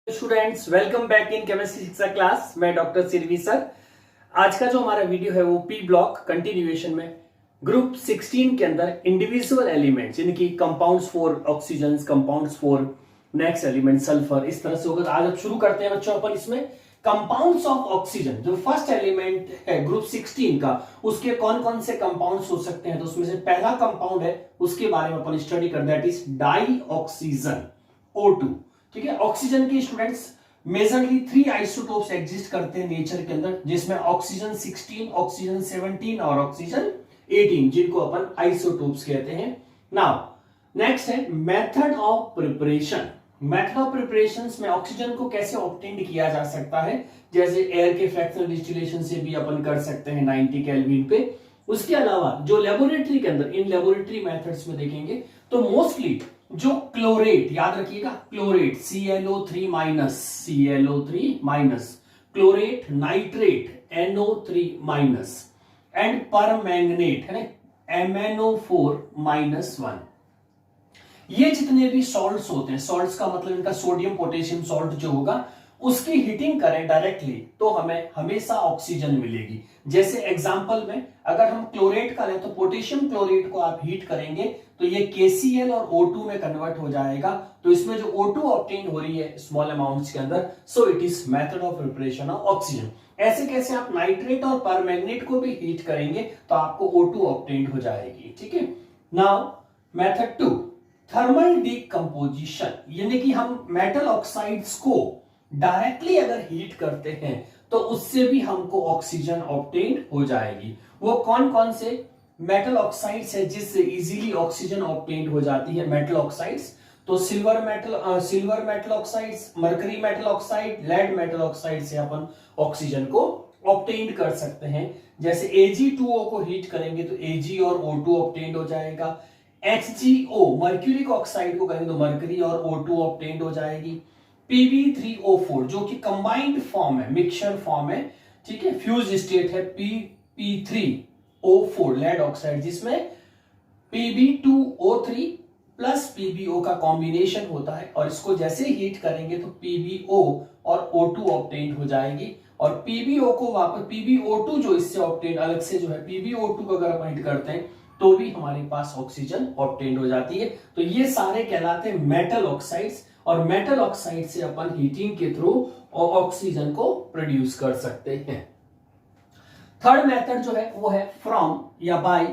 Students, welcome back in chemistry शिक्षा class. मैं doctor Sirvi sir. आज का जो हमारा वीडियो है वो पी ब्लॉक कंटिन्यूएशन में ग्रुप 16 के अंदर इंडिविजुअल एलिमेंट्स यानी compounds for oxygen, compounds for next element sulphur, इस तरह से होगा। आज अब शुरू करते हैं बच्चों अपन इसमें कंपाउंड्स ऑफ ऑक्सीजन। जो फर्स्ट एलिमेंट है ग्रुप 16 का, उसके कौन कौन से कंपाउंड्स हो सकते हैं। तो उसमें से पहला कंपाउंड है, उसके बारे में अपन स्टडी कर, that is dioxygen O2। ठीक है, ऑक्सीजन के स्टूडेंट्स मेजरली 3 आइसोटोप्स एग्जिस्ट करते हैं नेचर के अंदर, जिसमें ऑक्सीजन 16, ऑक्सीजन 17 और ऑक्सीजन 18, जिनको अपन आइसोटोप्स कहते हैं। नाउ नेक्स्ट है method of preparation. Method of preparation में ऑक्सीजन को कैसे ऑब्टेन किया जा सकता है, जैसे एयर के फ्रैक्शनल डिस्टिलेशन से भी अपन कर सकते हैं 90 केल्विन पे। उसके अलावा जो लेबोरेटरी के अंदर इन लेबोरेटरी मेथड्स में देखेंगे तो मोस्टली जो क्लोरेट, याद रखिएगा chlorate ClO3 minus, ClO3 minus, chlorate, nitrate NO3 minus and permanganate है MnO4 -1, ये जितने भी सॉल्ट्स होते हैं, सॉल्ट्स का मतलब इनका सोडियम पोटेशियम सॉल्ट जो होगा, उसकी हीटिंग करें डायरेक्टली तो हमें हमेशा ऑक्सीजन मिलेगी। जैसे एग्जांपल में अगर हम क्लोरेट का लें तो पोटेशियम क्लोरेट को आप हीट करेंगे तो ये KCl और O2 में कन्वर्ट हो जाएगा। तो इसमें जो O2 ऑब्टेन हो रही है स्मॉल अमाउंट्स के अंदर, so it is method of preparation of oxygen. ऐसे कैसे आप नाइट्रेट और परमैंगनेट को भी हीट करेंगे तो आपको O2 ऑब्टेन हो जाएगी। ठीक है, नाउ मेथड 2, थर्मल डीकंपोजिशन, यानी कि हम मेटल ऑक्साइड्स को डायरेक्टली अगर हीट करते हैं तो उससे भी हमको ऑक्सीजन ऑब्टेन हो जाएगी। वो कौन कौन से मेटल ऑक्साइड्स है जिससे इजीली ऑक्सीजन ऑब्टेन हो जाती है? मेटल ऑक्साइड्स तो silver metal oxides, mercury metal oxide, lead metal oxide से अपन ऑक्सीजन को ऑब्टेन कर सकते हैं। जैसे Ag2O को हीट करेंगे तो Ag और O2 ऑब्टेन हो जाएगा। HgO मर्क्यूरिक ऑक्साइड को करेंगे तो मर्करी और O2 ऑब्टेन हो जाएगी। Pb3O4 जो कि कंबाइंड फॉर्म है, मिक्सचर फॉर्म है, ठीक है, फ्यूज स्टेट है Pp3O4 लेड ऑक्साइड, जिसमें Pb2O3 प्लस PbO का कॉम्बिनेशन होता है, और इसको जैसे हीट करेंगे तो PbO और O2 ऑब्टेन हो जाएगी। और PbO को वापस PbO2 जो इससे ऑब्टेन अलग से जो है PbO2 को अगर अपन हीट करते हैं तो भी हमारे पास ऑक्सीजन ऑब्टेन हो जाती है। तो ये सारे कहलाते हैं मेटल ऑक्साइड्स, और मेटल ऑक्साइड से अपन हीटिंग के थ्रू ऑक्सीजन को प्रोड्यूस कर सकते हैं। थर्ड मेथड जो है वो है फ्रॉम या bye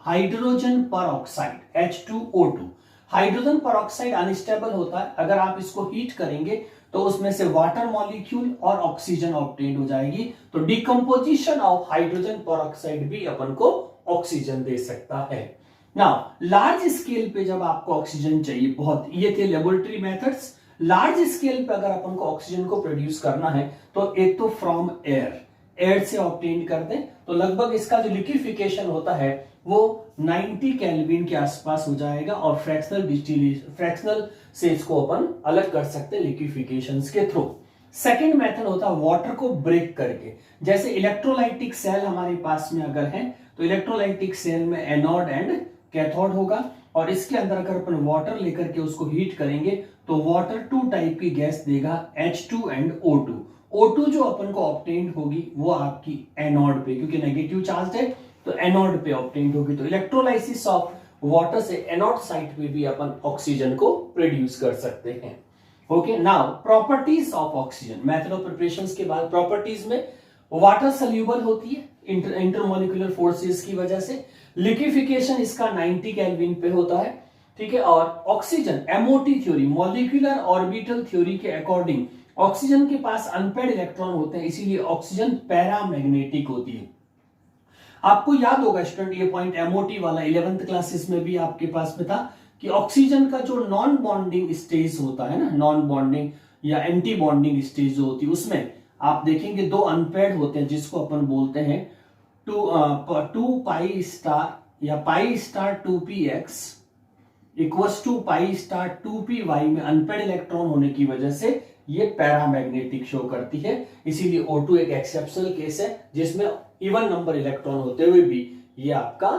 hydrogen peroxide H2O2। Hydrogen peroxide unstable होता है, अगर आप इसको हीट करेंगे तो उसमें से वाटर मॉलिक्यूल और ऑक्सीजन ऑब्टेन हो जाएगी। तो डिकम्पोजिशन ऑफ हाइड्रोजन परऑक्साइड भी अपन को ऑक्सीजन दे सकता है। नाउ लार्ज स्केल पे जब आपको ऑक्सीजन चाहिए बहुत, ये थे लेबोरेटरी मेथड्स। लार्ज स्केल पे अगर अपन को ऑक्सीजन को प्रोड्यूस करना है तो एक तो फ्रॉम एयर से ऑब्टेन करते हैं, तो लगभग इसका जो लिक्विफिकेशन होता है वो 90 केल्विन के आसपास हो जाएगा, और फ्रैक्शनल से इसको अपन अलग कर सकते हैं लिक्विफिकेशन के थ्रू। सेकेंड मेथड होता है वाटर को ब्रेक करके। जैसे इलेक्ट्रोलाइटिक सेल हमारे पास में अगर है तो इलेक्ट्रोलाइटिक सेल में एनोड एंड कैथोड होगा, और इसके अंदर अगर अपन वाटर लेकर के उसको हीट करेंगे तो वाटर 2 टाइप की गैस देगा, H2 एंड O2। O2 जो अपन को ऑब्टेन होगी वो आपकी एनोड पे, क्योंकि नेगेटिव चार्ज है तो एनोड पे ऑब्टेन होगी। तो इलेक्ट्रोलाइसिस ऑफ वाटर से एनोड साइड पे भी अपन ऑक्सीजन को प्रोड्यूस कर सकते हैं। Okay, now properties of oxygen. Method of preparation के बाद प्रॉपर्टीज में वाटर सोल्यूबल होती है इंटरमोलिकुलर फोर्सेस की वजह से। लिक्विफिकेशन इसका 90 केल्विन पे होता है, ठीक है। और oxygen MOT theory, molecular orbital theory के अकॉर्डिंग ऑक्सीजन के पास अनपेड इलेक्ट्रॉन होते हैं, इसीलिए ऑक्सीजन पैरामैग्नेटिक होती है। आपको याद होगा स्टूडेंट ये पॉइंट MOT वाला 11th क्लासेस में भी आपके पास में था कि ऑक्सीजन का जो नॉन बॉन्डिंग स्टेज होता है ना, नॉन बॉन्डिंग या एंटी बॉन्डिंग स्टेज जो होती है, उसमें आप देखेंगे 2 अनपेड होते हैं, जिसको अपन बोलते हैं 2 पाई स्टार या pi star 2px equals to pi star 2py में अनपेड इलेक्ट्रॉन होने की वजह से ये पैरामैग्नेटिक शो करती है। इसीलिए O2 एक एक्सेप्शनल केस है जिसमें इवन नंबर इलेक्ट्रॉन होते हुए भी ये आपका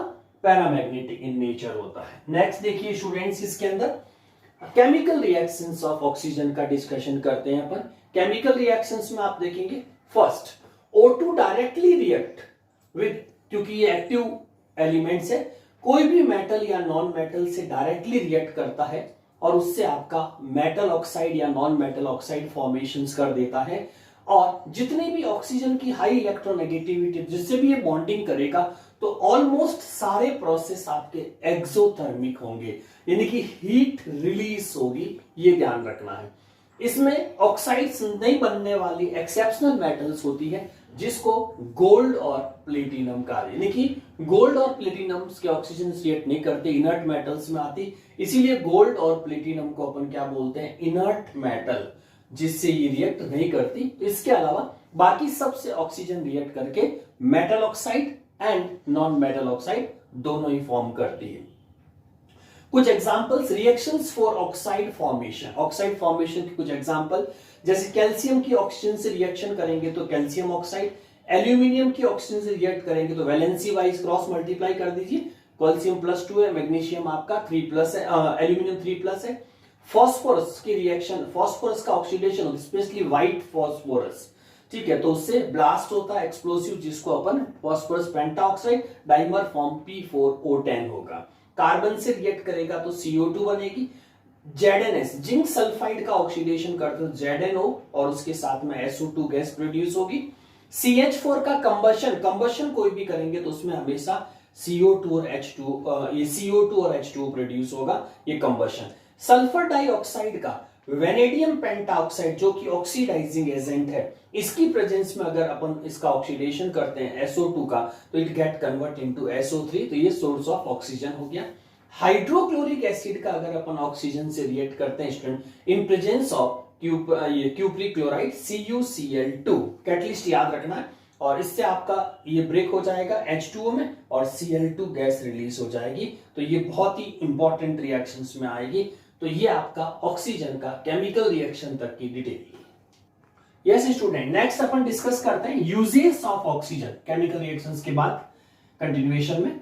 पैरामैग्नेटिक इन नेचर होता है। नेक्स्ट देखिए स्टूडेंट्स, इसके अंदर केमिकल रिएक्शंस ऑफ ऑक्सीजन का डिस्कशन करते हैं अपन। केमिकल रिएक्शंस में आप देखेंगे first O2 directly react with, क्योंकि ये एक्टिव एलिमेंट्स है, कोई भी मेटल या नॉन मेटल से डायरेक्टली रिएक्ट करता है और उससे आपका मेटल ऑक्साइड या नॉन मेटल ऑक्साइड फॉर्मेशंस कर देता है। और जितने भी ऑक्सीजन की हाई इलेक्ट्रोनेगेटिविटी जिससे भी ये बॉन्डिंग करेगा तो ऑलमोस्ट सारे प्रोसेस आपके एक्सोथर्मिक होंगे, यानी कि हीट रिलीज होगी, ये ध्यान रखना है। इसमें ऑक्साइड्स नहीं बनने वाली एक्सेप्शनल मेटल्स होती है जिसको गोल्ड और प्लेटिनम कहा, यानी कि गोल्ड और प्लेटिनम के ऑक्सीजन रिएक्ट नहीं करते, इनर्ट मेटल्स में आती, इसीलिए गोल्ड और प्लेटिनम को अपन क्या बोलते हैं, इनर्ट मेटल, जिससे ये रिएक्ट नहीं करती। तो इसके अलावा बाकी सबसे ऑक्सीजन रिएक्ट करके metal oxide and non metal oxide दोनों ही फॉर्म करती है। कुछ examples reactions for oxide formation, oxide formation के कुछ एग्जांपल, जैसे कैल्शियम की ऑक्सीजन से रिएक्शन करेंगे तो कैल्शियम ऑक्साइड, एल्यूमिनियम की ऑक्सीजन से रिएक्ट करेंगे तो वैलेंसी वाइज क्रॉस मल्टीप्लाई कर दीजिए, कैल्शियम +2 है, मैग्नीशियम आपका 3+ है, एल्यूमिनियम 3+ है। फॉस्फोरस की रिएक्शन, फॉस्फोरस का ऑक्सीडेशन होता है, स्पेशली व्हाइट फॉस्फोरस, ठीक है, तो उससे ब्लास्ट होता है एक्सप्लोसिव, जिसको अपन phosphorus pentoxide, dimer form P4O10 होगा। कार्बन से रिएक्ट करेगा तो CO2 बनेगी। ZnS जिंक सल्फाइड का ऑक्सीडेशन करते हो ZnO और उसके साथ में SO2 गैस प्रोड्यूस होगी। CH4 का कंबशन कोई भी करेंगे तो उसमें हमेशा CO2 और H2 ये CO2 और H2O प्रोड्यूस होगा, ये कंबशन। सल्फर डाइऑक्साइड का वेनेडियम पेंटाऑक्साइड जो कि ऑक्सीडाइजिंग एजेंट है, इसकी प्रेजेंस में अगर अपन इसका ऑक्सीडेशन करते हैं SO2 का तो it get convert into SO3, तो ये सोर्स ऑफ ऑक्सीजन हो गया। हाइड्रोक्लोरिक एसिड का अगर अपन ऑक्सीजन से रिएक्ट करते हैं student in presence of cupric chloride CuCl2, catalyst याद रखना है, और इससे आपका ये ब्रेक हो जाएगा H2O में और Cl2 गैस रिलीज हो जाएगी, तो ये बहुत ही इंपॉर्टेंट रिएक्शंस में आएगी। तो ये आपका ऑक्सीजन का केमिकल रिएक्शन तक की डिटेल। यस स्टूडेंट, नेक्स्ट अपन डिस्कस करते हैं uses of oxygen chemical reactions के बाद कंटिन्यूएशन में।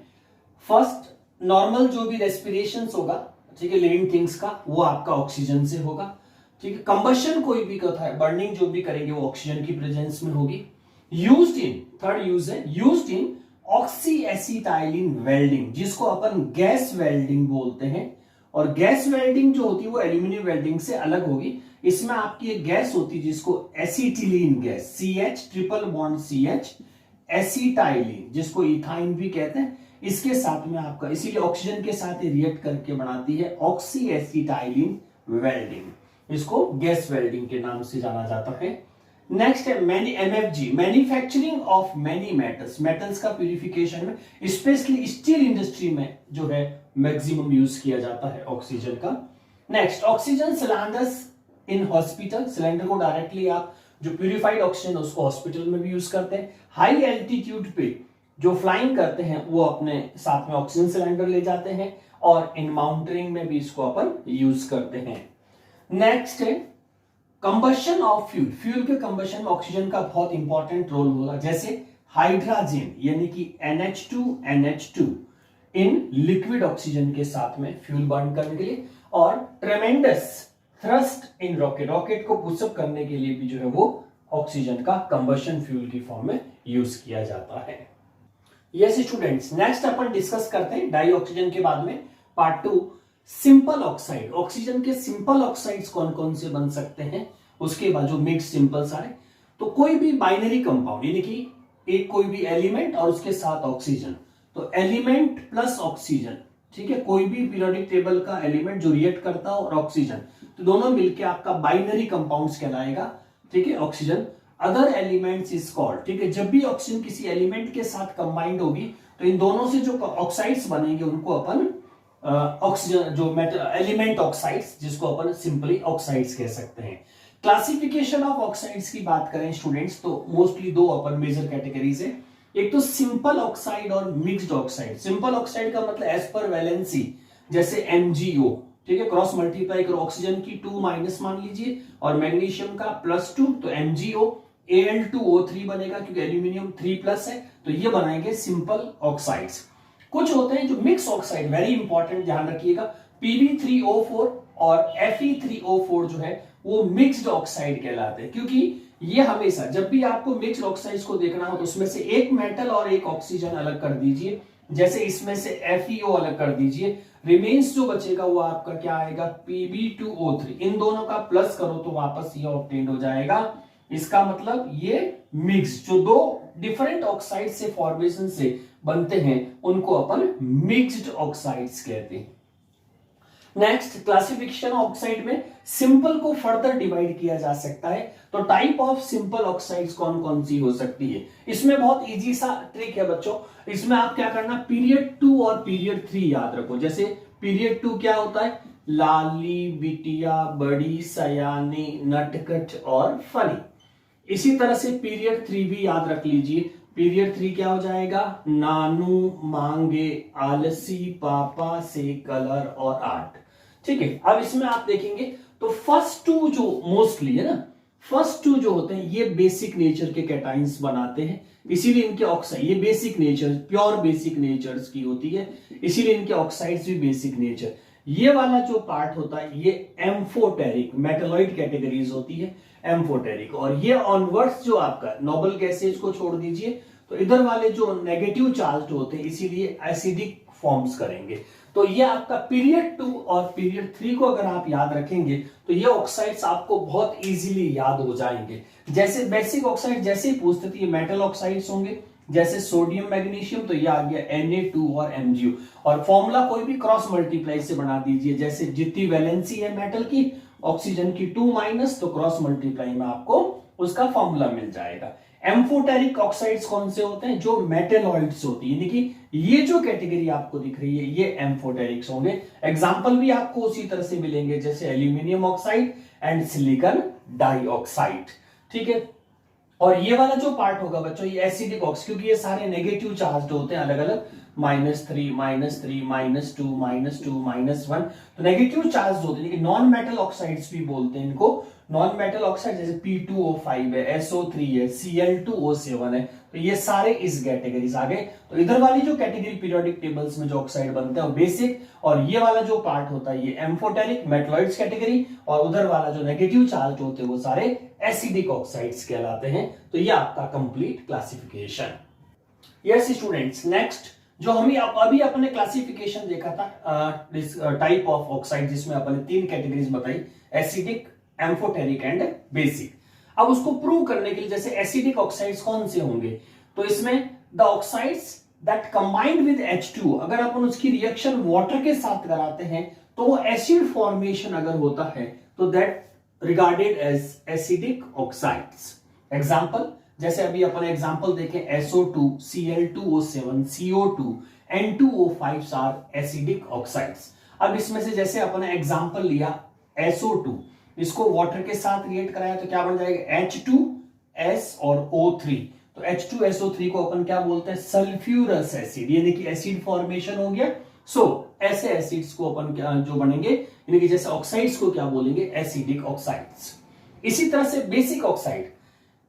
फर्स्ट नॉर्मल जो भी रेस्पिरेशंस होगा, ठीक है, लिविंग थिंग्स का, वो आपका ऑक्सीजन से होगा, ठीक है। कंबशन कोई भी होता है, बर्निंग जो भी करेंगे वो ऑक्सीजन की प्रेजेंस में होगी। यूज्ड इन, थर्ड यूज है used in oxy acetylene welding, जिसको अपन गैस वेल्डिंग बोलते हैं, और गैस वेल्डिंग जो होती है वो एल्यूमिनियम वेल्डिंग से अलग होगी। इसमें आपकी एक गैस होती है जिसको acetylene gas, CH triple bond CH, acetylene जिसको इथाइन भी कहते हैं, इसके साथ में आपका, इसीलिए ऑक्सीजन के साथ रिएक्ट करके बनाती है ऑक्सी एसिटाइलिन वेल्डिंग, इसको गैस वेल्डिंग के नाम से जाना जाता है। नेक्स्ट है MFG, manufacturing of many metals, metals का प्यूरिफिकेशन में स्पेशली स्टील इंडस्ट्री में जो है मैक्सिमम यूज किया जाता है ऑक्सीजन का। Next oxygen cylinders in hospital, cylinder को डायरेक्टली आप जो प्यूरिफाइड ऑक्सीजन उसको हॉस्पिटल में भी यूज करते हैं। हाई एल्टीट्यूड पे जो फ्लाइंग करते हैं वो अपने साथ में ऑक्सीजन सिलेंडर ले जाते हैं, और इन माउंटेनिंग में भी इसको अपन यूज करते हैं। नेक्स्ट है कंबशन ऑफ फ्यूल, फ्यूल के कंबशन में ऑक्सीजन का बहुत इंपॉर्टेंट रोल होगा, जैसे हाइड्रोजन यानी कि NH2 इन लिक्विड ऑक्सीजन के साथ में फ्यूल बर्न करने के लिए, और ट्रेमेंडस थ्रस्ट इन रॉकेट, रॉकेट को पुशअप करने के लिए भी जो है वो ऑक्सीजन का कंबशन फ्यूल की फॉर्म में यूज किया जाता है। यस स्टूडेंट्स, नेक्स्ट अपन डिस्कस करते हैं डाई ऑक्सीजन के बाद में पार्ट 2 सिंपल ऑक्साइड, ऑक्सीजन के सिंपल ऑक्साइड्स कौन कौन से बन सकते हैं, उसके बाद जो मिक्स सिंपल सारे, तो कोई भी बाइनरी कंपाउंड यानी कि एक कोई भी एलिमेंट और उसके साथ ऑक्सीजन, तो एलिमेंट प्लस ऑक्सीजन, ठीक है, कोई भी पीरियोडिक टेबल का एलिमेंट जो रिएक्ट करता हो और ऑक्सीजन, तो दोनों मिलके आपका बाइनरी कंपाउंड्स कहलाएगा, ठीक है, oxygen. Other elements is called, ठीक है, जब भी ऑक्सीजन किसी एलिमेंट के साथ कंबाइंड होगी तो इन दोनों से जो ऑक्साइड्स बनेंगे उनको अपन ऑक्सीजन जो एलिमेंट ऑक्साइड्स, जिसको अपन सिंपली ऑक्साइड्स कह सकते हैं। क्लासिफिकेशन ऑफ ऑक्साइड्स की बात करें स्टूडेंट्स तो मोस्टली दो अपन मेजर कैटेगरीज है, एक तो सिंपल ऑक्साइड और मिक्स्ड ऑक्साइड। सिंपल ऑक्साइड का मतलब एज पर वैलेंसी, जैसे MgO, ठीक है, क्रॉस मल्टीप्लाई करो, ऑक्सीजन की 2- मान लीजिए और मैग्नीशियम का +2, तो MgO Al2O3 बनेगा, क्योंकि एल्यूमिनियम 3+ है, तो ये बनाएंगे सिंपल ऑक्साइड्स। कुछ होते हैं जो मिक्स ऑक्साइड, वेरी इंपॉर्टेंट ध्यान रखिएगा, Pb3O4 और Fe3O4 जो है वो मिक्स्ड ऑक्साइड कहलाते हैं, क्योंकि ये हमेशा जब भी आपको मिक्स्ड ऑक्साइड्स को देखना हो तो उसमें से एक मेटल और एक ऑक्सीजन अलग कर दीजिए। जैसे इसमें से FeO अलग कर दीजिए, रिमेन्स जो बचेगा वो आपका क्या आएगा, Pb2O3। इन दोनों का प्लस करो तो वापस ये ऑब्टेन हो जाएगा। इसका मतलब ये मिक्स जो दो डिफरेंट ऑक्साइड से फॉर्मेशन से बनते हैं उनको अपन मिक्स्ड ऑक्साइड्स कहते हैं। नेक्स्ट क्लासिफिकेशन ऑक्साइड में सिंपल को फर्दर डिवाइड किया जा सकता है। तो टाइप ऑफ सिंपल ऑक्साइड्स कौन कौन सी हो सकती है, इसमें बहुत इजी सा ट्रिक है बच्चों। इसमें आप क्या करना, पीरियड 2 और पीरियड 3 याद रखो। जैसे पीरियड 2 क्या होता है, लाली, बिटिया, बड़ी, सयानी, नटखट और फनी। इसी तरह से पीरियड 3 भी याद रख लीजिए। पीरियड 3 क्या हो जाएगा, नानू, मांगे, आलसी, पापा, से, कलर और आर्ट। ठीक है, अब इसमें आप देखेंगे तो फर्स्ट टू जो मोस्टली है ना, फर्स्ट टू जो होते हैं ये बेसिक नेचर के कैटाइंस बनाते हैं, इसीलिए इनके ऑक्साइड, ये basic nature, pure basic natures की होती है, इसीलिए इनके ऑक्साइड्स भी बेसिक नेचर। ये वाला जो पार्ट होता है ये एम्फोटेरिक मेटलॉइड कैटेगरीज होती है, एम्फोटेरिक। और ये ऑनवर्ड्स जो आपका नोबल गैसेज को छोड़ दीजिए, तो इधर वाले जो नेगेटिव चार्ज होते हैं इसीलिए एसिडिक फॉर्म्स करेंगे। तो ये आपका पीरियड 2 और पीरियड 3 को अगर आप याद रखेंगे तो ये ऑक्साइड्स आपको बहुत इजीली याद हो जाएंगे। जैसे बेसिक ऑक्साइड जैसे ही पूछते थे ये मेटल ऑक्साइड्स होंगे, जैसे सोडियम मैग्नीशियम, तो ये आ गया Na2 और MgO। और फॉर्मूला कोई भी क्रॉस मल्टीप्लाई से बना दीजिए, जैसे जितनी वैलेंसी है मेटल की, ऑक्सीजन की 2- तो क्रॉस मल्टीप्लाई में आपको उसका फॉर्मूला मिल जाएगा। एम्फोटेरिक ऑक्साइड्स कौन से होते हैं, जो मेटेलॉइड्स होती है, यानी कि ये जो कैटेगरी आपको दिख रही है ये एम्फोटेरिक्स होंगे। एग्जांपल भी आपको उसी तरह से मिलेंगे, जैसे aluminium oxide and silicon dioxide. ठीक है, और ये वाला जो पार्ट होगा बच्चों ये एसिडिक ऑक्साइड, क्योंकि ये सारे नेगेटिव चार्ज होते हैं अलग अलग, -3, -3, -2, -2, -1, तो नेगेटिव चार्ज होते हैं, लेकिन नॉन मेटल ऑक्साइड्स भी बोलते हैं इनको। नॉन मेटल ऑक्साइड जैसे P2O5 है, SO3 है, Cl2O7 है, तो ये सारे इस कैटेगरी आ गए। तो इधर वाली जो कैटेगरी पीरियोडिक टेबल्स में जो ऑक्साइड बनते हैं वो बेसिक, और ये वाला जो पार्ट होता है ये एम्फोटेरिक मेटलॉइड्स कैटेगरी, और उधर वाला जो नेगेटिव चार्ज होते हैं वो सारे एसिडिक ऑक्साइड्स कहलाते हैं। तो ये आपका complete classification. Yes students, next जो हमें अभी अपने क्लासिफिकेशन देखा था टाइप ऑफ ऑक्साइड, जिसमें अपने 3 कैटेगरीज बताई, एसिडिक, एम्फोटेरिक एंड बेसिक। अब उसको प्रूव करने के लिए जैसे एसिडिक ऑक्साइड्स कौन से होंगे, तो इसमें the oxides that combined with H2, अगर अपन उसकी रिएक्शन वाटर के साथ कराते हैं तो वो एसिड फॉर्मेशन अगर होता है तो that regarded as acidic oxides. Example, जैसे अभी अपन एग्जांपल देखें, SO2, Cl2O7, CO2, N2O5 are acidic oxides. अब इसमें से जैसे अपन एग्जांपल लिया SO2, इसको वाटर के साथ रिएक्ट कराया तो क्या बन जाएगा, H2S और O3। तो H2SO3 को अपन क्या बोलते हैं, सल्फ्यूरस एसिड, यानी कि एसिड फॉर्मेशन हो गया। सो ऐसे एसिड्स को अपन क्या जो बनेंगे, यानी कि जैसे ऑक्साइड्स को क्या बोलेंगे, एसिडिक ऑक्साइड्स। इसी तरह से basic oxide,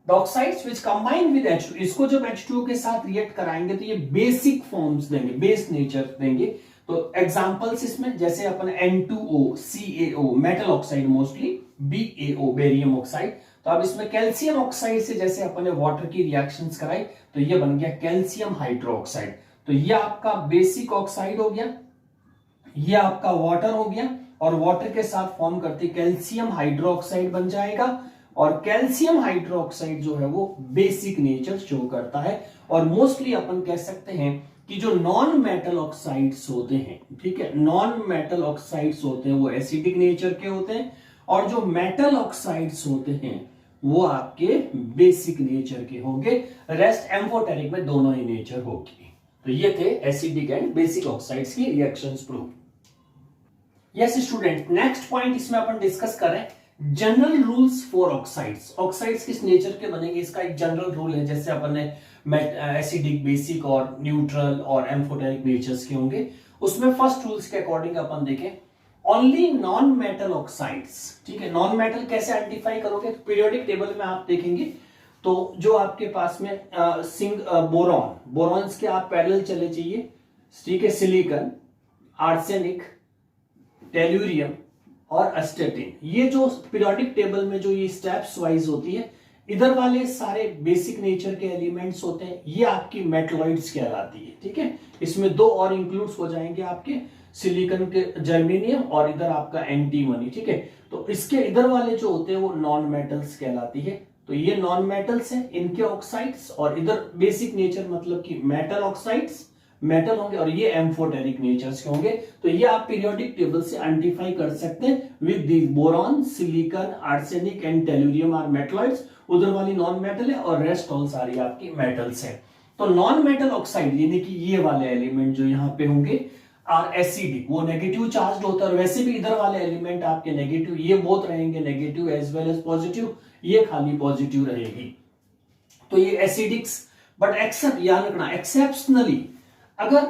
the oxides which combine with H2, इसको जब H2O के साथ रिएक्ट कराएंगे तो ये बेसिक फॉर्म्स देंगे, बेस नेचर देंगे। तो एग्जांपल्स इसमें जैसे अपन N2O, CaO metal oxide mostly, BaO barium oxide. तो अब इसमें कैल्शियम ऑक्साइड से जैसे अपन ने वाटर की रिएक्शंस कराई तो ये बन गया कैल्शियम हाइड्रोक्साइड। तो ये आपका बेसिक ऑक्साइड हो गया, ये आपका वाटर हो गया, और वाटर के साथ फॉर्म करते कैल्शियम हाइड्रोक्साइड बन जाएगा। और कैल्शियम हाइड्रोक्साइड जो है वो बेसिक नेचर शो करता है। और मोस्टली अपन कह सकते हैं कि जो नॉन मेटल ऑक्साइड्स होते हैं, ठीक है, नॉन मेटल ऑक्साइड्स होते हैं वो एसिडिक नेचर के होते हैं, और जो मेटल ऑक्साइड्स होते हैं वो आपके बेसिक नेचर के होंगे। रेस्ट एम्फोटेरिक में दोनों ही नेचर होगी। तो ये थे एसिडिक एंड बेसिक ऑक्साइड्स की reactions proof. Yes student, next point इसमें अपन डिस्कस कर रहे हैं general rules for oxides. Oxides किस नेचर के बनेंगे, इसका एक जनरल रूल है, जैसे अपन ने एसिडिक, बेसिक और न्यूट्रल और एम्फोटेरिक नेचर्स के होंगे। उसमें फर्स्ट रूल्स के अकॉर्डिंग अपन देखें, ओनली नॉन मेटल ऑक्साइड्स, ठीक है। नॉन मेटल कैसे आइडेंटिफाई करोगे, तो पीरियोडिक टेबल में आप देखेंगे तो जो आपके पास में बोरॉन, बोरॉन्स के आप पैरेलल चले जाइए, ठीक है, सिलिकॉन, आर्सेनिक, टेल्यूरियम और अस्टेटिन। ये जो पीरियोडिक टेबल में जो ये स्टेप्स वाइज होती है, इधर वाले सारे बेसिक नेचर के एलिमेंट्स होते हैं, ये आपकी मेटलॉइड्स कहलाती है। ठीक है, इसमें दो और इंक्लूड्स हो जाएंगे आपके, सिलिकॉन के जर्मेनियम और इधर आपका एंटीमनी। ठीक है, तो इसके इधर वाले जो होते हैं वो नॉन मेटल्स कहलाती है। तो ये नॉन मेटल्स हैं, इनके ऑक्साइड्स, और इधर बेसिक नेचर मतलब कि मेटल ऑक्साइड्स मेटल होंगे, और ये एम्फोटेरिक नेचर्स के होंगे। तो ये आप पीरियोडिक टेबल से आइडेंटिफाई कर सकते हैं with the boron, silicon, arsenic and tellurium are metalloids. उधर वाली नॉन मेटल है और रेस्ट ऑल सारी आपकी मेटल्स है। तो नॉन मेटल ऑक्साइड यानी कि ये वाले एलिमेंट जो यहाँ पे होंगे आर एसिडिक, वो नेगेटिव चार्ज होता है, और वैसे भी इधर वाले एलिमेंट आपके नेगेटिव, ये बोथ रहेंगे negative as well as positive, ये खाली पॉजिटिव रहेगी। तो ये एसिडिक्स, बट एक्सेप्ट याद रखना एक्सेप्शनली अगर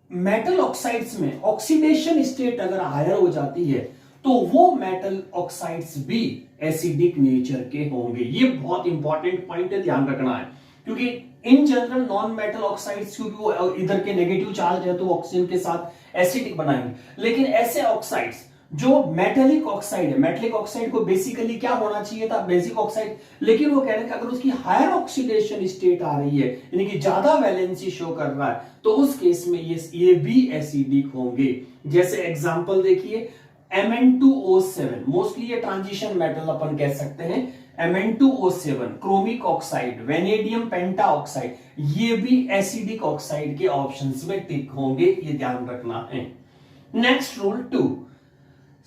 मेटल ऑक्साइड्स में ऑक्सीडेशन स्टेट अगर हायर हो जाती है तो वो मेटल ऑक्साइड्स भी एसिडिक नेचर के होंगे। ये बहुत इंपॉर्टेंट पॉइंट है, ध्यान रखना है, क्योंकि in general non metal oxides क्योंकि वो इधर के नेगेटिव चार्ज है तो ऑक्सीजन के साथ एसिडिक बनाएंगे। लेकिन ऐसे ऑक्साइड्स जो मेटेलिक ऑक्साइड है, मेटेलिक ऑक्साइड को बेसिकली क्या होना चाहिए था, बेसिक ऑक्साइड, लेकिन वो कह रहे हैं कि अगर उसकी हायर ऑक्सीडेशन स्टेट आ रही है यानी कि ज्यादा वैलेंसी शो कर रहा है तो उस केस में ये भी एसिडिक होंगे। जैसे एग्जांपल देखिए Mn2O7, मोस्टली ये ट्रांजिशन मेटल अपन कह सकते हैं। Mn2O7 chromic oxide, vanadium pentoxide, ये भी एसिडिक ऑक्साइड के ऑप्शंस में टिक होंगे, ये ध्यान रखना है। Next rule 2,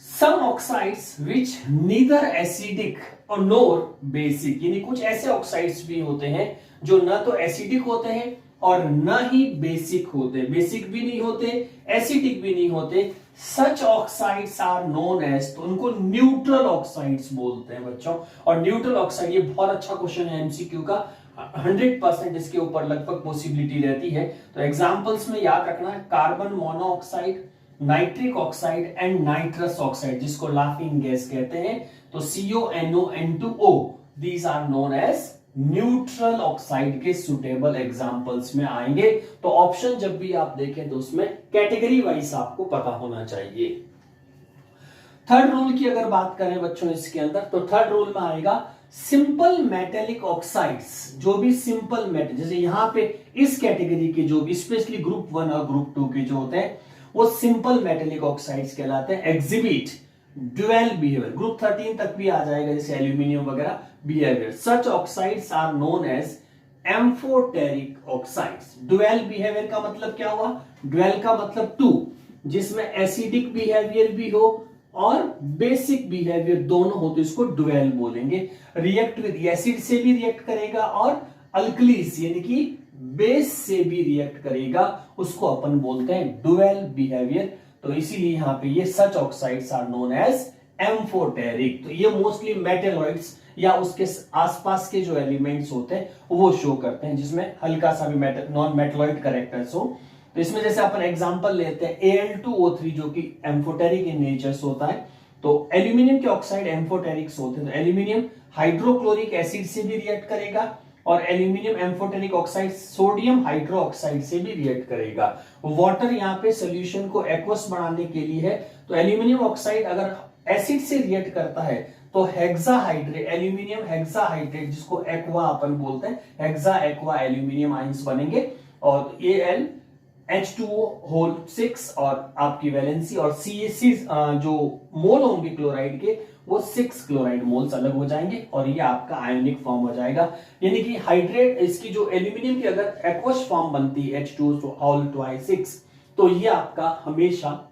some oxides which neither acidic or nor basic, यानी कुछ ऐसे ऑक्साइड्स भी होते हैं जो न तो एसिडिक होते हैं और न ही बेसिक होते, बेसिक भी नहीं होते, एसिडिक भी नहीं होते। सच ऑक्साइड्स आर नोन एज, तो उनको न्यूट्रल ऑक्साइड्स बोलते हैं बच्चों। और न्यूट्रल ऑक्साइड, ये बहुत अच्छा क्वेश्चन है एमसीक्यू का, 100% इसके ऊपर लगभग पॉसिबिलिटी रहती है। तो एग्जांपल्स में याद रखना है carbon monoxide, nitric oxide and nitrous oxide, जिसको लाफिंग गैस कहते हैं। तो CONO N2O, these are known as neutral oxide के सुटेबल एग्जांपल्स में आएंगे। तो ऑप्शन जब भी आप देखें तो उसमें कैटेगरी वाइज आपको पता होना चाहिए। थर्ड रूल की अगर बात करें बच्चों इसके अंदर, तो थर्ड रूल में आएगा सिंपल मेटेलिक ऑक्साइड्स, जो भी सिंपल मेटल, जैसे यहां पे इस कैटेगरी के जो स्पेशली ग्रुप 1 और ग्रुप 2 के जो होते हैं वो सिंपल मेटेलिक ऑक्साइड्स कहलाते हैं। एग्जिबिट ड्यूअल बिहेवियर, ग्रुप 13 तक भी आ जाएगा जैसे एल्यूमिनियम वगैरह behaviour. Such oxides are known as amphoteric oxides. Dual behaviour का मतलब क्या हुआ, ड्यूअल का मतलब 2, जिसमें एसिडिक बिहेवियर भी हो और बेसिक बिहेवियर दोनों हो तो इसको ड्यूअल बोलेंगे। रिएक्ट विद एसिड से भी रिएक्ट करेगा और अल्कलीस यानी कि बेस से भी रिएक्ट करेगा, उसको अपन बोलते हैं ड्यूअल बिहेवियर। तो इसीलिए यहां पे ये such oxides are known as amphoteric. तो ये मोस्टली मेटेलॉइड्स या उसके आसपास के जो एलिमेंट्स होते हैं वो शो करते हैं, जिसमें हल्का सा भी नॉन मेटेलॉइड कैरेक्टर्स हो। तो इसमें जैसे अपन एग्जांपल लेते हैं Al2O3 जो कि एम्फोटेरिक इन नेचर होता है। तो एल्यूमिनियम के ऑक्साइड एम्फोटेरिक्स होते हैं, तो एल्यूमिनियम हाइड्रोक्लोरिक एसिड से भी रिएक्ट करेगा और aluminium amphoteric oxide sodium hydroxide से भी रिएक्ट करेगा। वाटर यहाँ पे सोल्यूशन को एक्वस बनाने के लिए है, तो एल्यूमिनियम ऑक्साइड अगर एसिड से रिएक्ट करता है तो हेक्साहाइड्रेट, एल्यूमिनियम हेक्साहाइड्रेट जिसको एक्वा अपन बोलते हैं, हेक्सा एक्वा एल्यूमिनियम आयंस बनेंगे और AlH2O6 और आपकी वैलेंसी और CH जो मोल होंगे क्लोराइड के वो 6 क्लोराइड मोल्स अलग हो जाएंगे और ये आपका आयोनिक फॉर्म हो जाएगा। यानी कि हाइड्रेट, इसकी जो एल्यूमिनियम की अगर एक्वस फॉर्म बनती है H2O6 तो ये आपका हमेशा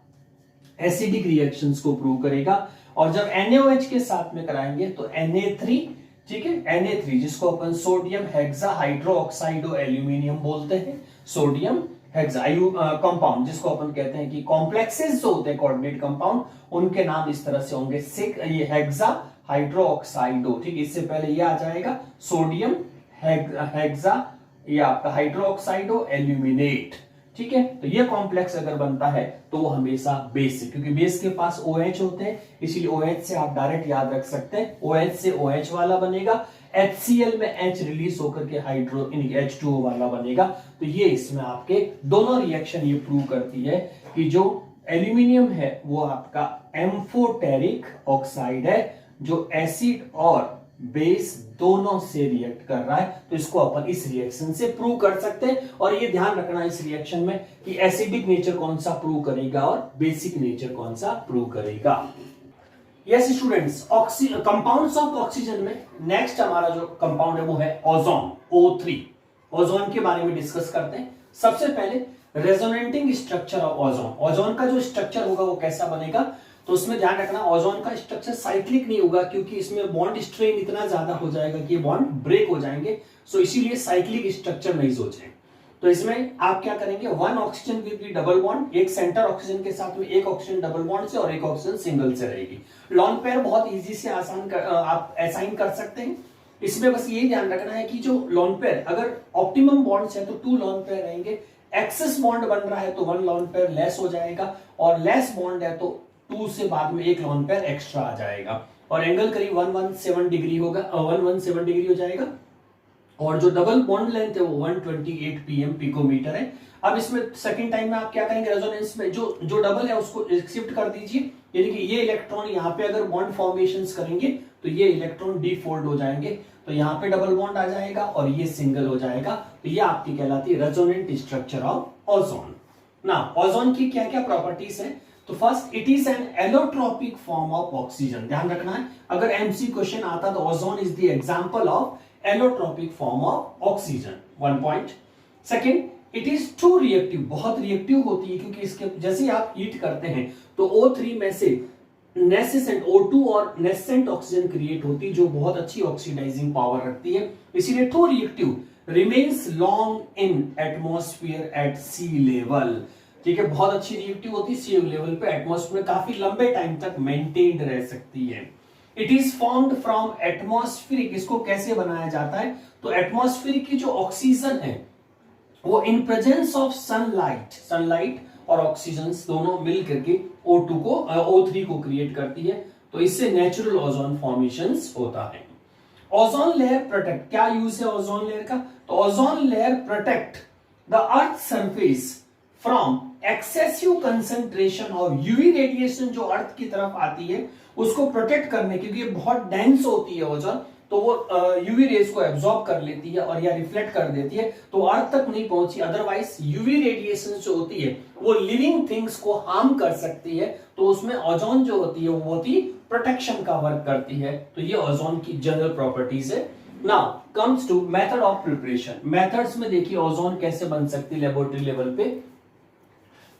एसिडिक रिएक्शंस को प्रूव करेगा। और जब NaOH के साथ में कराएंगे तो Na3, ठीक है, Na3 जिसको अपन सोडियम हेक्सा हाइड्रोक्साइडो एल्यूमिनियम बोलते हैं, सोडियम हेक्सा कंपाउंड जिसको अपन कहते हैं कि कॉम्प्लेक्सेस जो होते हैं कोऑर्डिनेट कंपाउंड, उनके नाम इस तरह से होंगे, ये हेक्सा हाइड्रोक्साइडो, ठीक, इससे पहले ये आ जाएगा सोडियम हेक्सा, ये आपका हाइड्रोक्साइडो एल्यूमिनेट, ठीक है। तो ये कॉम्प्लेक्स अगर बनता है तो वो हमेशा बेस है, क्योंकि बेस के पास OH होते हैं, इसीलिए OH से आप डायरेक्ट याद रख सकते हैं, OH से OH वाला बनेगा, HCl में H रिलीज होकर के हाइड्रो H2O वाला बनेगा। तो ये इसमें आपके दोनों रिएक्शन ये प्रूव करती है कि जो एल्यूमिनियम है वो आपका एम्फोटेरिक ऑक्साइड है जो एसिड और बेस दोनों से रिएक्ट कर रहा है। तो इसको अपन इस रिएक्शन से प्रूव कर सकते हैं। और ये ध्यान रखना इस रिएक्शन में कि एसिडिक नेचर कौन सा प्रूव करेगा और बेसिक नेचर कौन सा प्रूव करेगा। Yes students, compounds of oxygen में नेक्स्ट हमारा जो कंपाउंड है वो है ओजोन, O3। ओजोन के बारे में डिस्कस करते हैं। सबसे पहले resonating structure of ozone. Ozone का जो स्ट्रक्चर होगा वो कैसा बनेगा, तो उसमें ध्यान रखना ओजोन का स्ट्रक्चर साइक्लिक नहीं होगा, क्योंकि इसमें बॉन्ड स्ट्रेन इतना ज्यादा हो जाएगा कि ये बॉन्ड ब्रेक हो जाएंगे। सो इसीलिए साइक्लिक स्ट्रक्चर नहीं सोचें। तो इसमें आप क्या करेंगे, one oxygen with be double bond, एक सेंटर ऑक्सीजन के साथ में एक ऑक्सीजन डबल बॉन्ड से और एक ऑक्सीजन सिंगल से रहेगी। लॉन पेयर बहुत इजी से आप असाइन कर सकते हैं। इसमें बस ये ध्यान रखना है कि जो लॉन पेयर अगर ऑप्टिमम बॉन्ड्स है तो 2 लॉन पेयर रहेंगे, एक्सेस बॉन्ड बन रहा है तो 1 लॉन पेयर लेस हो जाएगा, और लेस बॉन्ड है तो 2 से बाद में 1 लॉन पेयर एक्स्ट्रा आ जाएगा, और एंगल करीब 117 डिग्री होगा, 117 डिग्री हो जाएगा। और जो डबल बॉन्ड लेंथ है वो 128 pm पिकोमीटर है। अब इसमें सेकंड टाइम में आप क्या करेंगे, रेजोनेंस में जो डबल है उसको शिफ्ट कर दीजिए, यानी कि ये इलेक्ट्रॉन यहाँ पे अगर बॉन्ड फॉर्मेशंस करेंगे तो ये इलेक्ट्रॉन डीफोल्ड हो जाएंगे, तो यहाँ पे डबल बॉन्ड आ जाएगा और ये सिंगल हो जाएगा। तो ये आपकी कहलाती है रेजोनेंट स्ट्रक्चर ऑफ ओजोन। ना ओजोन की क्या क्या प्रॉपर्टीज है, तो first it is an allotropic form of oxygen. ध्यान रखना है, अगर एमसी क्वेश्चन आता तो ozone is the example of allotropic form of oxygen, 1 point. Second, it is too reactive, बहुत रिएक्टिव होती है, क्योंकि इसके जैसे आप हीट करते हैं तो O3 में से नेसेसेंट O2 और नेसेंट ऑक्सीजन क्रिएट होती है जो बहुत अच्छी ऑक्सीडाइजिंग पावर रखती है, इसीलिए too reactive, remains long in atmosphere at sea level. ठीक है, बहुत अच्छी रिएक्टिव होती है, सी लेवल पे एटमॉस्फेयर में काफी लंबे टाइम तक मेंटेन्ड रह सकती है। It is formed from atmospheric, इसको कैसे बनाया जाता है, तो एटमॉस्फेरिक की जो ऑक्सीजन है वो इन प्रेजेंस ऑफ सनलाइट और ऑक्सीजन दोनों मिल करके O3 को क्रिएट करती है, तो इससे नेचुरल ओजोन फॉर्मेशंस होता है। ओजोन लेयर प्रोटेक्ट, क्या यूज है ओजोन लेयर का, तो ozone layer protect the earth surface from excessive concentration of UV radiation, जो अर्थ की तरफ आती है उसको प्रोटेक्ट करने, क्योंकि ये बहुत डेंस होती है ओजोन, तो वो यूवी रेज को एब्जॉर्ब कर लेती है और या रिफ्लेक्ट कर देती है, तो अर्थ तक नहीं पहुंची। अदरवाइज यूवी रेडिएशन जो होती है वो लिविंग थिंग्स को हार्म कर सकती है, तो उसमें ओजोन जो होती है वो होती प्रोटेक्शन का वर्क करती है। तो ये ओजोन की जनरल प्रॉपर्टीज है। Now comes to method of preparation. Methods में देखिए ओजोन कैसे बन सकती है लेबोरेटरी लेवल पे।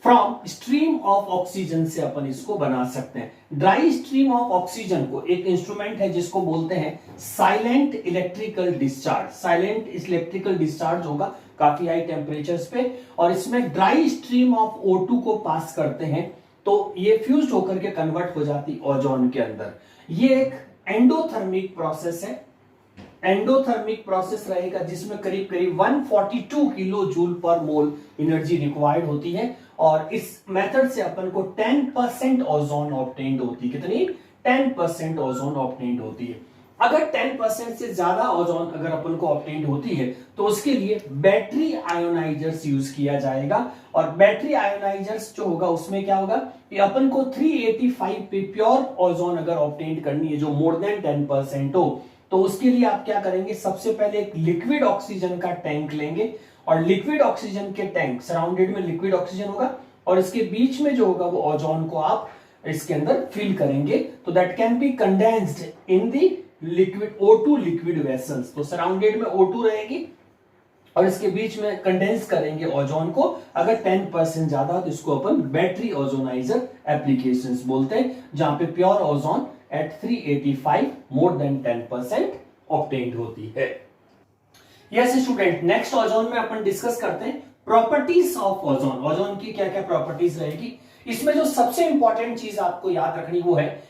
फ्रॉम स्ट्रीम ऑफ ऑक्सीजन से अपन इसको बना सकते हैं। ड्राई स्ट्रीम ऑफ ऑक्सीजन को एक इंस्ट्रूमेंट है जिसको बोलते हैं silent electrical discharge. Silent electrical discharge होगा काफी हाई टेम्परेचर्स पे, और इसमें ड्राई स्ट्रीम ऑफ O2 को पास करते हैं तो ये फ्यूज होकर के कन्वर्ट हो जाती ओजोन के अंदर। ये एक एंडोथर्मिक प्रोसेस है। एंडोथर्मिक प्रोसेस रहेगा जिसमें करीब करीब 142 किलो जूल पर मोल एनर्जी रिक्वायर्ड होती है, और इस मेथड से अपन को 10% ओजोन ऑब्टेन्ड होती है। कितनी? 10% ओजोन ऑब्टेन्ड होती है। अगर 10% से ज्यादा ओजोन अगर अपन को ऑब्टेन्ड होती है तो उसके लिए बैटरी आयोनाइजर्स यूज किया जाएगा, और बैटरी आयोनाइजर्स जो होगा उसमें क्या होगा कि अपन को 385 पे प्योर ओजोन अगर ऑब्टेन्ड करनी है जो मोर देन 10% हो, तो उसके लिए आप क्या करेंगे, सबसे पहले एक लिक्विड ऑक्सीजन का टैंक लेंगे, और लिक्विड ऑक्सीजन के टैंक सराउंडेड में लिक्विड ऑक्सीजन होगा और इसके बीच में जो होगा वो ओजोन को आप इसके अंदर फिल करेंगे, तो that can be condensed in the liquid O2 liquid vessels. तो सराउंडेड में O2 रहेगी और इसके बीच में कंडेंस करेंगे ओजोन को। अगर 10% ज्यादा तो इसको अपन बैटरी ओजोनाइजर एप्लीकेशंस बोलते हैं, जहां पे pure ozone at 385 more than 10% obtained होती है। यस स्टूडेंट, नेक्स्ट ओजोन में अपन डिस्कस करते हैं प्रॉपर्टीज ऑफ ओजोन। ओजोन की क्या क्या प्रॉपर्टीज रहेगी। इसमें जो सबसे इंपॉर्टेंट चीज आपको याद रखनी वो है,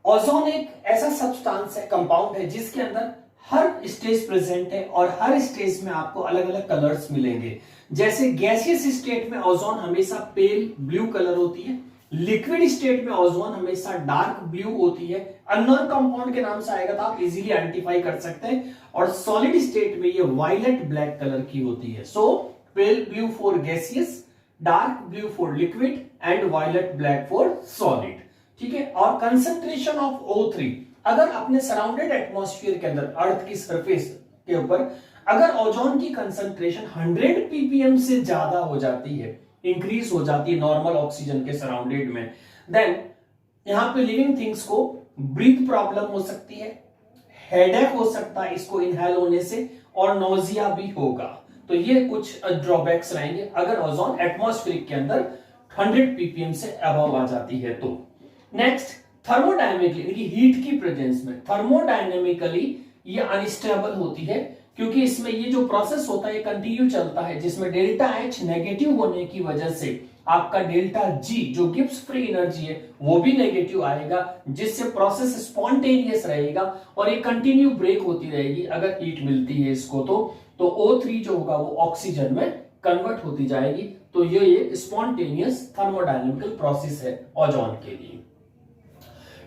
ओजोन एक ऐसा सब्सटेंस है, कंपाउंड है जिसके अंदर हर स्टेज प्रेजेंट है और हर स्टेज में आपको अलग अलग कलर्स मिलेंगे। जैसे गैसियस स्टेट में ओजोन हमेशा पेल ब्लू कलर होती है, लिक्विड स्टेट में ओजोन हमेशा डार्क ब्लू होती है, अननोन कंपाउंड के नाम से आएगा तो आप इजीली आइडेंटिफाई कर सकते हैं, और सॉलिड स्टेट में ये वायलेट ब्लैक कलर की होती है। So pale blue for gaseous, dark blue for liquid and violet black for solid. ठीक है। और कंसंट्रेशन ऑफ O3 अगर अपने सराउंडेड एटमॉस्फेयर के अंदर, अर्थ की सरफेस के ऊपर अगर ओजोन की कंसंट्रेशन 100 ppm से ज्यादा हो जाती है, इंक्रीज हो जाती है नॉर्मल ऑक्सीजन के सराउंडेड में, देन यहां पे लिविंग थिंग्स को ब्रीथ प्रॉब्लम हो सकती है, हेडेक हो सकता है इसको इनहेल होने से, और नोजिया भी होगा। तो ये कुछ ड्रॉबैक्स रहेंगे अगर ओजोन एटमॉस्फेयर के अंदर 100 ppm से अबव आ जाती है तो। नेक्स्ट, थर्मोडायनेमिकली, हीट की प्रेजेंस में थर्मोडायनेमिकली ये अनस्टेबल होती है, क्योंकि इसमें ये जो प्रोसेस होता है कंटिन्यू चलता है, जिसमें डेल्टा H नेगेटिव होने की वजह से आपका डेल्टा G जो गिब्स फ्री एनर्जी है वो भी नेगेटिव आएगा, जिससे प्रोसेस स्पॉन्टेनियस रहेगा और ये कंटिन्यू ब्रेक होती रहेगी अगर हीट मिलती है इसको तो O3 जो होगा वो ऑक्सीजन में कन्वर्ट होती जाएगी। तो ये स्पॉन्टेनियस थर्मोडायनेमिकल प्रोसेस है ओजोन के लिए।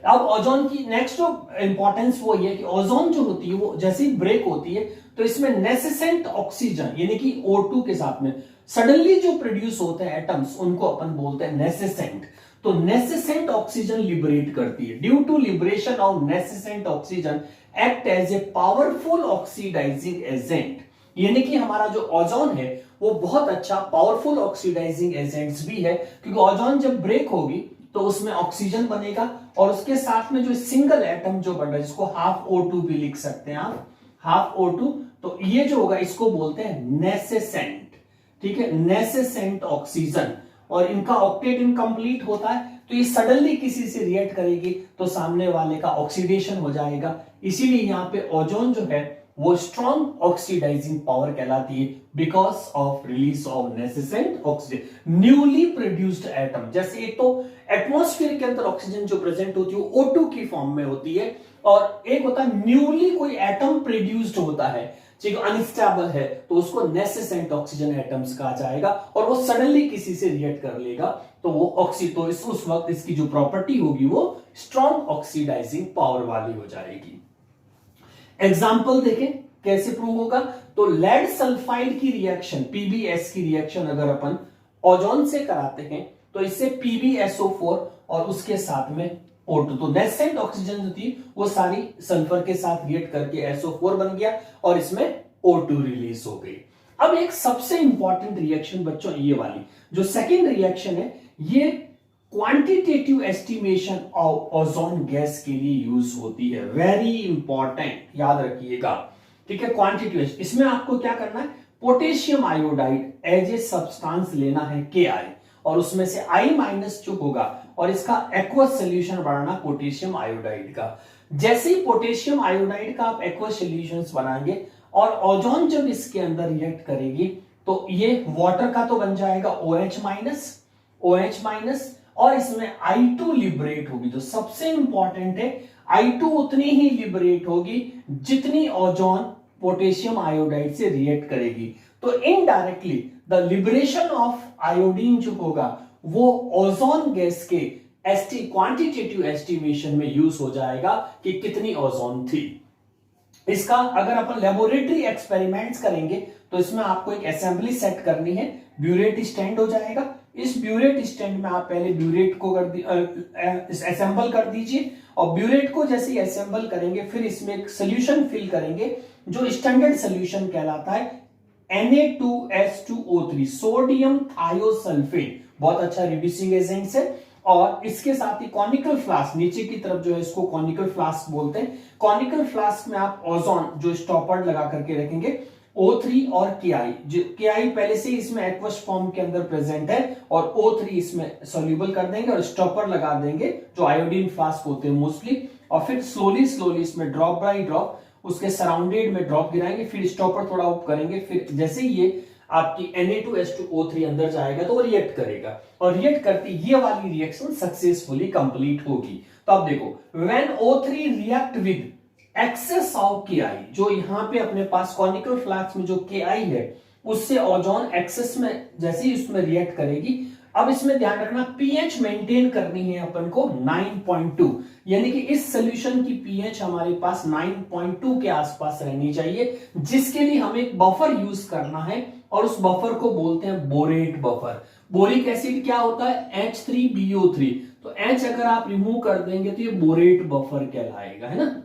अब ओजोन की नेक्स्ट जो इंपॉर्टेंस वो ये कि ओजोन जो होती है वो जैसे ही ब्रेक होती है तो इसमें नेसेसेंट ऑक्सीजन यानी कि O2 के साथ में सडनली जो प्रोड्यूस होते हैं एटम्स उनको अपन बोलते हैं नेसेसेंट। तो नेसेसेंट ऑक्सीजन लिबरेट करती है। Due to liberation of nascent oxygen act as a powerful oxidising agent, यानी कि हमारा जो ओजोन है वो बहुत अच्छा पावरफुल ऑक्सीडाइजिंग एजेंट्स भी है, क्योंकि ओजोन जब ब्रेक होगी तो उसमें ऑक्सीजन बनेगा और उसके साथ में जो सिंगल एटम जो बन रहा है जिसको हाफ O2 भी लिख सकते हैं आप, हाफ O2, तो ये जो होगा इसको बोलते हैं नेसेसेंट। ठीक है, नेसेसेंट ऑक्सीजन, और इनका ऑक्टेट इनकम्प्लीट होता है तो ये सडनली किसी से रिएक्ट करेगी तो सामने वाले का ऑक्सीडेशन हो जाएगा। इसीलिए यहाँ पे ओजोन जो है वो स्ट्रॉन्ग ऑक्सीडाइजिंग पावर कहलाती है because of release of nascent oxygen newly produced atom. जैसे एक तो एटमॉस्फेयर के अंदर ऑक्सीजन जो प्रेजेंट होती है वो O2 की फॉर्म में होती है, और एक होता है न्यूली कोई एटम प्रोड्यूस्ड होता है जो अनस्टेबल है तो उसको नेसेसेंट ऑक्सीजन एटम्स कहा जाएगा, और वो सडनली किसी से रिएक्ट कर लेगा तो वो तो उस वक्त इसकी जो प्रॉपर्टी होगी वो स्ट्रॉन्ग ऑक्सीडाइजिंग पावर वाली हो जाएगी। एग्जाम्पल देखें कैसे प्रूव होगा, तो लेड सल्फाइड की रिएक्शन PbS की रिएक्शन अगर अपन ओजोन से कराते हैं तो इससे PbSO4 और उसके साथ में O2, तो नेसेसेंट ऑक्सीजन जो थी वो सारी सल्फर के साथ रिएक्ट करके SO4 बन गया और इसमें O2 रिलीज हो गई। अब एक सबसे इंपॉर्टेंट रिएक्शन बच्चों ये वाली जो सेकेंड रिएक्शन है, ये quantitative estimation of ozone gas के लिए यूज होती है। वेरी इंपॉर्टेंट, याद रखिएगा। ठीक है, क्वांटिटेटिव, इसमें आपको क्या करना है, potassium iodide as a substance लेना है Ki, और उसमें से I माइनस जो होगा और इसका एक्वस सोल्यूशन बनाना पोटेशियम आयोडाइड का। जैसे ही पोटेशियम आयोडाइड का आप एक्वस सॉल्यूशंस बनाएंगे और ओजोन जब इसके अंदर रिएक्ट करेगी तो ये वाटर का तो बन जाएगा OH माइनस, और इसमें I2 लिबरेट होगी। तो सबसे इंपॉर्टेंट है I2 उतनी ही लिबरेट होगी जितनी ओजोन पोटेशियम आयोडाइड से रिएक्ट करेगी। तो indirectly the liberation of iodine जो होगा वो ओजोन गैस के क्वांटिटेटिव एस्टिमेशन में यूज हो जाएगा कि कितनी ओजोन थी। इसका अगर अपन लेबोरेटरी एक्सपेरिमेंट्स करेंगे तो इसमें आपको एक असेंबली सेट करनी है, ब्यूरेट स्टैंड हो जाएगा। इस ब्यूरेट स्टैंड में आप पहले ब्यूरेट को असेंबल कर दीजिए, और ब्यूरेट को जैसे ही असेंबल करेंगे फिर इसमें एक सोल्यूशन फिल करेंगे जो स्टैंडर्ड सोल्यूशन कहलाता है Na2S2O3, सोडियम थायोसल्फेट, बहुत अच्छा रिड्यूसिंग एजेंट है। और इसके साथ ही कॉनिकल फ्लास्क, नीचे की तरफ जो है इसको कॉनिकल फ्लास्क बोलते हैं। कॉनिकल फ्लास्क में आप ओजोन जो स्टॉपर लगा करके रखेंगे O3 और Ki, जो Ki पहले से इसमें एक्वस फॉर्म के अंदर प्रेजेंट है, और O3 इसमें सोल्यूबल कर देंगे और स्टॉपर लगा देंगे जो आयोडीन फ्लास्क होते हैं मोस्टली, और फिर स्लोली इसमें ड्रॉप बाय ड्रॉप उसके सराउंडेड में ड्रॉप गिराएंगे, फिर स्टॉपर थोड़ा अप करेंगे, फिर जैसे ये आपकी Na2S2O3 अंदर जाएगा तो वो रिएक्ट करेगा, और रिएक्ट करती ये वाली रिएक्शन सक्सेसफुली कंप्लीट होगी। तो अब देखो, when O3 react with excess of Ki, जो यहाँ पे अपने पास कॉनिकल फ्लास्क में जो Ki है उससे ओजोन एक्सेस में जैसे ही उसमें रिएक्ट करेगी। अब इसमें ध्यान रखना पीएच मेंटेन करनी है अपन को 9.2, यानी कि इस सोल्यूशन की पीएच हमारे पास 9.2 के आसपास रहनी चाहिए, जिसके लिए हमें एक बफर यूज करना है, और उस बफर को बोलते हैं बोरेट बफर। बोरिक एसिड क्या होता है, H3BO3, तो H अगर आप रिमूव कर देंगे तो ये बोरेट बफर कहलाएगा, है ना,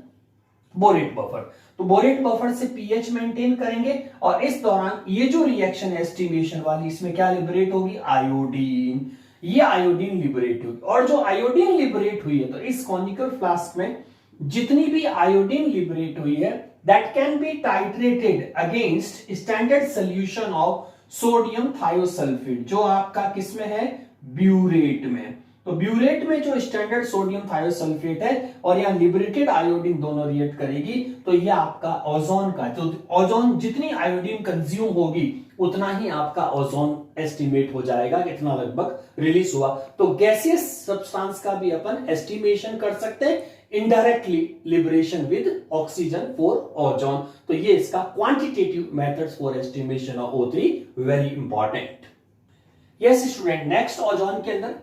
बोरेट बफर। तो बोरेट बफर से पीएच मेंटेन करेंगे और इस दौरान ये जो रिएक्शन है एस्टिमेशन वाली, इसमें क्या लिबरेट होगी, आयोडीन। ये आयोडीन लिबरेट होगी और जो आयोडीन लिबरेट हुई है, तो इस कॉनिकल फ्लास्क में जितनी भी आयोडीन लिबरेट हुई है that can be titrated against standard solution of sodium thiosulphate, जो आपका किसमें है, ब्यूरेट में। तो ब्यूरेट में जो स्टैंडर्ड सोडियम थायोसल्फेट है और यहाँ लिबरेटेड आयोडीन दोनों रिएक्ट करेगी, तो ये आपका ओजोन का, तो ओजोन जितनी आयोडीन कंज्यूम होगी उतना ही आपका ओजोन एस्टिमेट हो जाएगा, इतना लगभग रिलीज हुआ। तो गैसियस सब्सटेंस का भी अपन एस्टिमेशन कर सकते हैं, indirectly liberation with oxygen for ozone. तो ये इसका quantitative methods for estimation of O3 very important. Yes student, next ozone के अंदर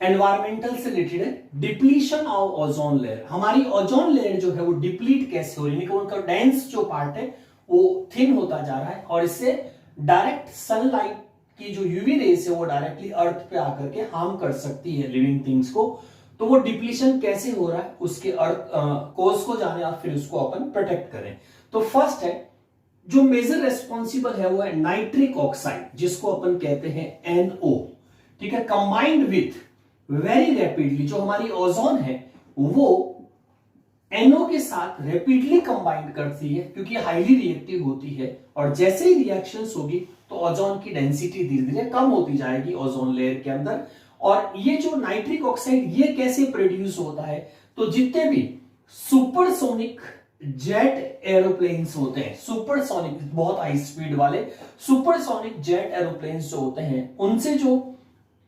एनवायरमेंटल से रिलेटेड है, डिप्लीशन ऑफ ओजोन लेयर। हमारी ओजोन लेयर जो है वो डिप्लीट कैसे हो रही है, उनका डेंस जो पार्ट है वो थिन होता जा रहा है और इससे डायरेक्ट सनलाइट की जो यूवी रेस है वो डायरेक्टली अर्थ पे आकर के हार्म कर सकती है लिविंग थिंग्स को। तो वो डिप्लीशन कैसे हो रहा है उसके कोज को जाने और फिर उसको अपन प्रोटेक्ट करें। तो फर्स्ट है जो मेजर रेस्पॉन्सिबल है वो है नाइट्रिक ऑक्साइड, जिसको अपन कहते हैं NO, ठीक है, कंबाइंड विथ वेरी रैपिडली, जो हमारी ओजोन है वो NO के साथ रैपिडली कंबाइंड करती है क्योंकि हाईली रिएक्टिव होती है और जैसे ही रिएक्शंस होगी तो ओजोन की डेंसिटी धीरे धीरे कम होती जाएगी ओजोन लेयर के अंदर। और ये जो नाइट्रिक ऑक्साइड ये कैसे प्रोड्यूस होता है, तो जितने भी सुपरसोनिक जेट एरोप्लेन्स होते हैं, सुपरसोनिक बहुत हाई स्पीड वाले सुपरसोनिक जेट एरोप्लेन्स जो होते हैं उनसे जो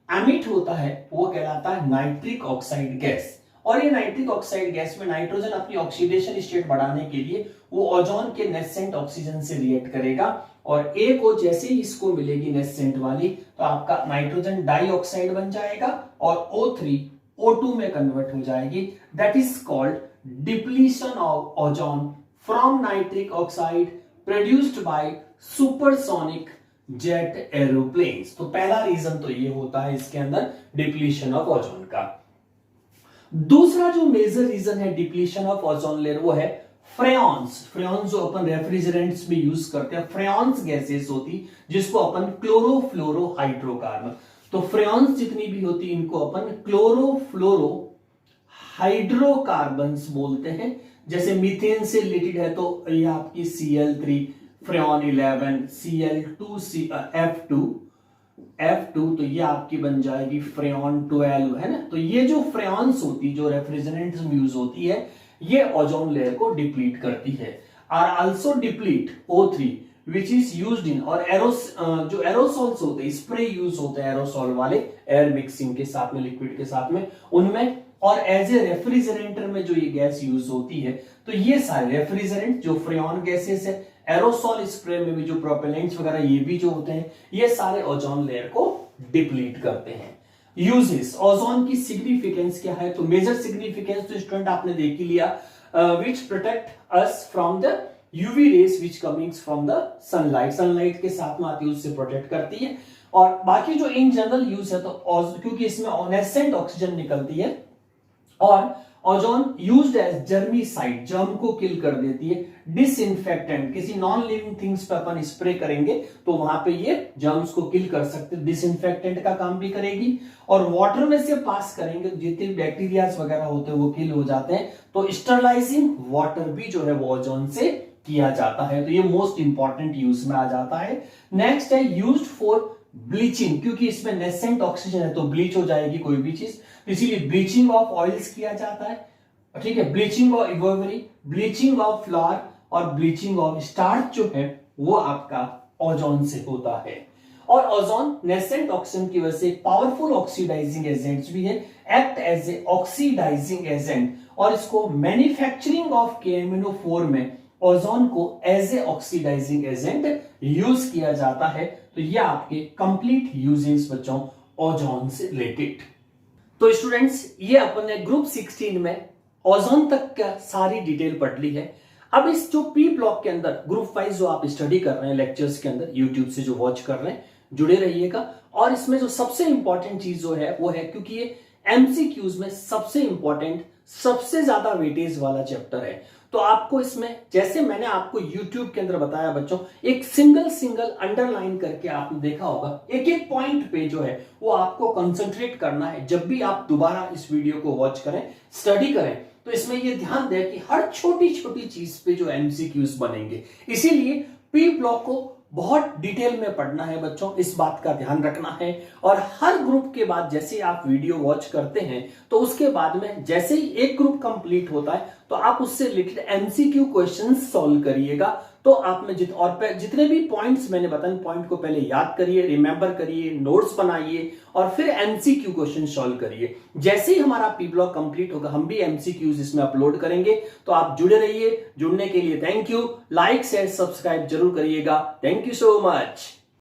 एमिट होता है वो कहलाता है नाइट्रिक ऑक्साइड गैस। और ये नाइट्रिक ऑक्साइड गैस में नाइट्रोजन अपनी ऑक्सीडेशन स्टेट बढ़ाने के लिए वो ओजोन के नेसेंट ऑक्सीजन से रिएक्ट करेगा और ए को जैसे ही इसको मिलेगी नेसेंट वाली तो आपका नाइट्रोजन डाइऑक्साइड बन जाएगा और O3 O2 में कन्वर्ट हो जाएगी। That is called depletion of ozone from nitric oxide produced by supersonic jet aeroplanes. तो पहला रीजन तो ये होता है इसके अंदर डिप्लीशन ऑफ ओजोन का। दूसरा जो मेजर रीजन है डिप्लीशन ऑफ ओजोन लेयर वो है फ्रेऑन्स। फ्रेऑन्स जो अपन रेफ्रिजरेंट्स में यूज करते हैं, फ्रेऑन्स गैसेस होती जिसको अपन क्लोरोफ्लोरो हाइड्रोकार्बन, तो फ्रेऑन्स जितनी भी होती इनको अपन क्लोरोफ्लोरो हाइड्रोकार्बन्स बोलते हैं। जैसे मीथेन से रिलेटेड है तो ये आपकी Cl3 फ्रेऑन 11 Cl2F2 तो ये आपकी बन जाएगी फ्रेऑन 12, है ना। तो ये जो फ्रेऑन्स होती जो रेफ्रिजरेंट्स में यूज होती है ये ओजोन लेयर को डिप्लीट करती है। Are also deplete O3 which is used in, और जो एरोसॉल्स होते हैं, स्प्रे यूज होते हैं एरोसॉल वाले एयर मिक्सिंग के साथ में, लिक्विड के साथ में उनमें, और एज ए रेफ्रिजरेंटर में जो ये गैस यूज होती है। तो ये सारे रेफ्रिजरेंट जो फ्रेऑन गैसेस है, एरोसॉल स्प्रे में भी जो प्रोपेलेंट्स वगैरह ये भी जो होते हैं, ये सारे ओजोन लेयर को डिप्लीट करते हैं। यूजेस, ओजोन की सिग्निफिकेंस क्या है, तो मेजर सिग्निफिकेंस तो स्टूडेंट आपने देख ही लिया, which protect us from the UV rays which comings from the sunlight, sunlight के साथ में आती है उससे प्रोटेक्ट करती है। और बाकी जो इन जनरल यूज है तो क्योंकि इसमें नेसेंट ऑक्सीजन निकलती है और ओजोन यूज्ड एज जर्मीसाइड, जर्म को किल कर देती है। डिसइंफेक्टेंट, किसी नॉन लिविंग थिंग्स पे अपन स्प्रे करेंगे तो वहां पे ये जर्म्स को किल कर सकते हैं, डिसइंफेक्टेंट का काम भी करेगी। और वाटर में से पास करेंगे तो जितने बैक्टीरियाज वगैरह होते हैं वो किल हो जाते हैं। तो स्टरलाइजिंग वाटर भी जो है वो ओजोन से किया जाता है, तो ये मोस्ट इंपॉर्टेंट यूज में आ जाता है। नेक्स्ट है यूज्ड फॉर ब्लीचिंग, क्योंकि इसमें नेसेंट ऑक्सीजन है तो ब्लीच हो जाएगी कोई भी चीज, इसीलिए ब्लीचिंग ऑफ ऑयल्स किया जाता है, ठीक है, bleaching of ivory, bleaching of flower और ब्लीचिंग ऑफ स्टार्च जो है वो आपका ओजोन से होता है। और ओजोन नेसेंट ऑक्सीजन की वजह से पावरफुल ऑक्सीडाइजिंग एजेंट्स भी है, act as a oxidising agent, और इसको मैन्युफैक्चरिंग ऑफ KMnO4 में ओजोन को as a oxidising agent use किया जाता है। तो ये आपके कंप्लीट यूजेस बच्चों ओजोन से रिलेटेड। तो स्टूडेंट्स ये अपन ने ग्रुप 16 में ओजोन तक का सारी डिटेल पढ़ ली है। अब इस जो P ब्लॉक के अंदर ग्रुप वाइज जो आप स्टडी कर रहे हैं लेक्चर्स के अंदर, यूट्यूब से जो वॉच कर रहे हैं जुड़े रहिएगा। और इसमें जो सबसे इंपॉर्टेंट चीज जो है वो है, क्योंकि ये एमसीक्यूज में सबसे इंपॉर्टेंट, सबसे ज्यादा वेटेज वाला चैप्टर है। तो आपको इसमें, जैसे मैंने आपको YouTube के अंदर बताया बच्चों, एक सिंगल सिंगल अंडरलाइन करके आपने देखा होगा, एक एक पॉइंट पे जो है वो आपको कंसंट्रेट करना है। जब भी आप दोबारा इस वीडियो को वॉच करें, स्टडी करें, तो इसमें ये ध्यान दें कि हर छोटी छोटी चीज पे जो एमसीक्यूज बनेंगे। इसीलिए पी ब्लॉक को बहुत डिटेल में पढ़ना है बच्चों, इस बात का ध्यान रखना है। और हर ग्रुप के बाद जैसे आप वीडियो वॉच करते हैं, तो उसके बाद में जैसे ही एक ग्रुप कंप्लीट होता है, तो आप उससे रिलेटेड एमसीक्यू क्वेश्चंस सॉल्व करिएगा। तो आप में जितने भी पॉइंट्स मैंने बताए, पॉइंट को पहले याद करिए, रिमेंबर करिए, नोट्स बनाइए और फिर एमसीक्यू क्वेश्चन सॉल्व करिए। जैसे ही हमारा पी ब्लॉक कंप्लीट होगा, हम भी एमसीक्यूज इसमें अपलोड करेंगे। तो आप जुड़े रहिए। जुड़ने के लिए thank you. Like share subscribe जरूर करिएगा। Thank you so much.